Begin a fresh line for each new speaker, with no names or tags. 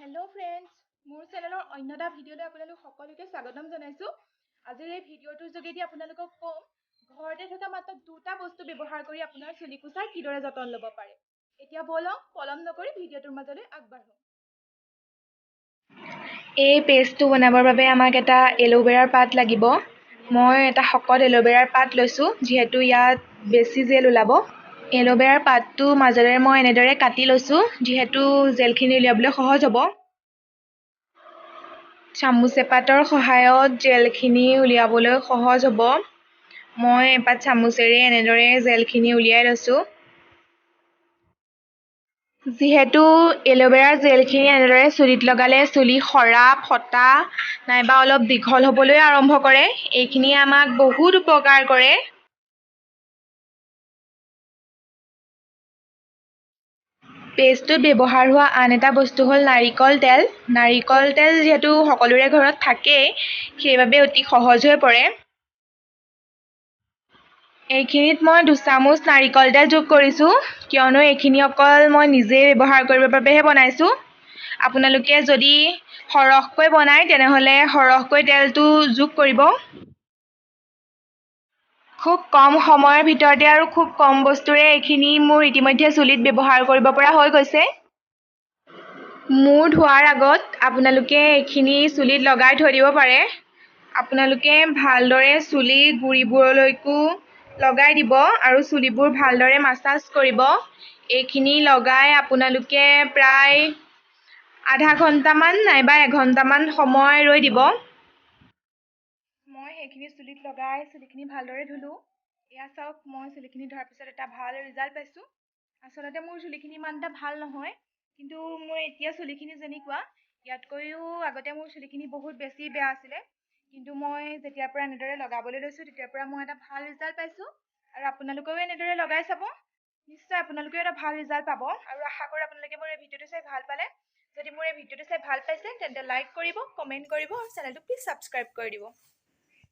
Hello friends मोर चैनेलर अन्य এটা ভিডিঅ'লৈ আপোনালোক সকলোকে স্বাগতম জনাইছো। আজিৰ এই ভিডিঅ'টোৰ যোগেদি আপোনালোকক কম ঘৰতে থকা মাত্ৰ দুটা বস্তু ব্যৱহাৰ কৰি আপোনাৰ চুলি কুছাৰ কিদৰে যতন ল'ব পাৰে। এতিয়া বলক পলম নকৰি ভিডিঅ'টোৰ মাজলৈ আগবাঢ়ো।
এই পেষ্টটো বনাবৰ বাবে আমাক এটা এলোভেৰাৰ পাত লাগিব। মই এটা শকত এলোভেৰাৰ পাত লৈছোঁ যিহেতু ইয়াত বেছি জেল ওলাব। এলোভেৰাৰ পাতটো মাজেৰে মই এনেদৰে কাটি লৈছোঁ যিহেতু জেলখিনি উলিয়াবলৈ সহজ হ'ব। চামুচ এপাতৰ সহায়ত জেলখিনি উলিয়াবলৈ সহজ হ'ব। মই এপাত চামুচেৰে এনেদৰে জেলখিনি উলিয়াই লৈছোঁ। যিহেতু এলোভেৰাৰ জেলখিনি এনেদৰে চুলিত লগালে চুলি সৰা ফটা নাইবা অলপ দীঘল হ'বলৈ আৰম্ভ কৰে। এইখিনিয়ে আমাক বহুত উপকাৰ কৰে। পেষ্টটোত ব্যৱহাৰ হোৱা আন এটা বস্তু হ'ল নাৰিকল তেল। নাৰিকল তেল যিহেতু সকলোৰে ঘৰত থাকেই সেইবাবে অতি সহজ হৈ পৰে। এইখিনিত মই 2 চামুচ নাৰিকল তেল যোগ কৰিছোঁ কিয়নো এইখিনি অকল মই নিজে ব্যৱহাৰ কৰিবৰ বাবেহে বনাইছোঁ। আপোনালোকে যদি সৰহকৈ বনায় তেনেহ'লে সৰহকৈ তেলটো যোগ কৰিব। খুব কম সময়ৰ ভিতৰতে আৰু খুব কম বস্তুৰে এইখিনি মোৰ ইতিমধ্যে চুলিত ব্যৱহাৰ কৰিব পৰা হৈ গৈছে। মূৰ ধোৱাৰ আগত আপোনালোকে এইখিনি চুলিত লগাই থৈ দিব পাৰে। আপোনালোকে ভালদৰে চুলিৰ গুৰিবোৰলৈকো লগাই দিব আৰু চুলিবোৰ ভালদৰে মাছাজ কৰিব। এইখিনি লগাই আপোনালোকে প্ৰায় আধা ঘণ্টামান নাইবা এঘণ্টামান সময় ৰৈ দিব। মই সেইখিনি চুলিত লগাই চুলিখিনি ভালদৰে ধুলোঁ। এয়া চাওক মই চুলিখিনি ধোৱাৰ পিছত এটা ভাল ৰিজাল্ট পাইছোঁ। আচলতে মোৰ চুলিখিনি ইমান এটা ভাল নহয় কিন্তু মোৰ এতিয়া চুলিখিনি যেনেকুৱা ইয়াতকৈও আগতে মোৰ চুলিখিনি বহুত বেছি বেয়া আছিলে। কিন্তু মই যেতিয়াৰ পৰা এনেদৰে লগাবলৈ লৈছোঁ তেতিয়াৰ পৰা মই এটা ভাল ৰিজাল্ট পাইছোঁ আৰু আপোনালোকেও এনেদৰে লগাই চাব। নিশ্চয় আপোনালোকেও এটা ভাল ৰিজাল্ট পাব আৰু আশা কৰোঁ আপোনালোকে মোৰ এই ভিডিঅ'টো চাই ভাল পালে। যদি মোৰ এই ভিডিঅ'টো চাই ভাল পাইছে তেন্তে লাইক কৰিব, কমেণ্ট কৰিব আৰু চেনেলটো প্লিজ ছাবস্ক্ৰাইব কৰি দিব।